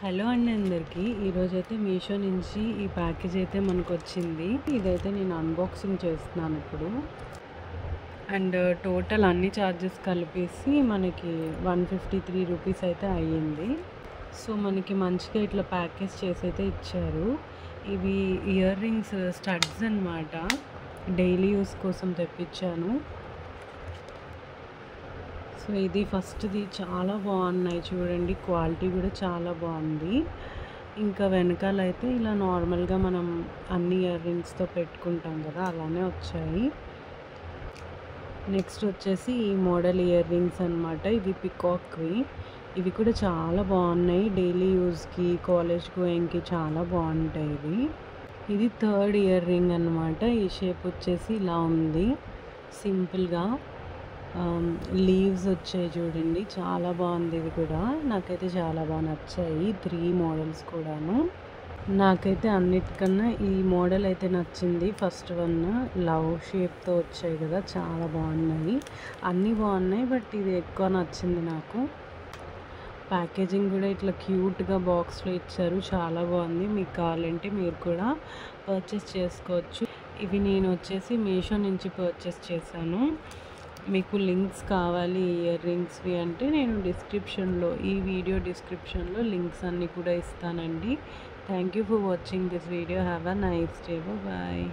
Hello అండి అందరికీ. ఈరోజైతే మీషో నుంచి ఈ ప్యాకేజ్ అయితే మనకొచ్చింది. ఇదైతే నేను అన్బాక్సింగ్ చేస్తున్నాను ఇప్పుడు. అండ్ టోటల్ అన్ని ఛార్జెస్ కలిపేసి మనకి 153 రూపీస్ అయితే అయ్యింది. సో మనకి మంచిగా ఇట్లా ప్యాకేజ్ చేసి అయితే ఇచ్చారు. ఇవి ఇయర్ రింగ్స్ స్టడ్స్ అన్నమాట. డైలీ యూస్ కోసం తెప్పించాను. సో ఇది ఫస్ట్ది చాలా బాగున్నాయి చూడండి, క్వాలిటీ కూడా చాలా బాగుంది. ఇంకా వెనకాల అయితే ఇలా నార్మల్గా మనం అన్ని ఇయర్ రింగ్స్తో పెట్టుకుంటాం కదా, అలానే వచ్చాయి. నెక్స్ట్ వచ్చేసి ఈ మోడల్ ఇయర్ రింగ్స్ అనమాట. ఇవి పికాక్వి. ఇవి కూడా చాలా బాగున్నాయి. డైలీ యూస్కి, కాలేజ్ గోయింగ్కి చాలా బాగుంటాయి ఇవి. ఇది థర్డ్ ఇయర్ రింగ్ అనమాట. ఈ షేప్ వచ్చేసి ఇలా ఉంది, సింపుల్గా లీవ్స్ వచ్చాయి చూడండి, చాలా బాగుంది. ఇది కూడా నాకైతే చాలా బాగా నచ్చాయి. 3 మోడల్స్ కూడాను. నాకైతే అన్నిటికన్నా ఈ మోడల్ అయితే నచ్చింది. ఫస్ట్ వన్ లవ్ షేప్తో వచ్చాయి కదా, చాలా బాగున్నాయి. అన్నీ బాగున్నాయి, బట్ ఇది ఎక్కువ నచ్చింది నాకు. ప్యాకేజింగ్ కూడా ఇట్లా క్యూట్గా బాక్స్లో ఇచ్చారు, చాలా బాగుంది. మీకు కావాలంటే మీరు కూడా పర్చేస్ చేసుకోవచ్చు. ఇవి నేను వచ్చేసి మీషో నుంచి పర్చేస్ చేశాను. మీకు లింక్స్ కావాలి ఇయర్ రింగ్స్వి అంటే నేను డిస్క్రిప్షన్లో, ఈ వీడియో డిస్క్రిప్షన్లో లింక్స్ అన్నీ కూడా ఇస్తానండి. Thank you for watching this video. Have a nice day. Bye.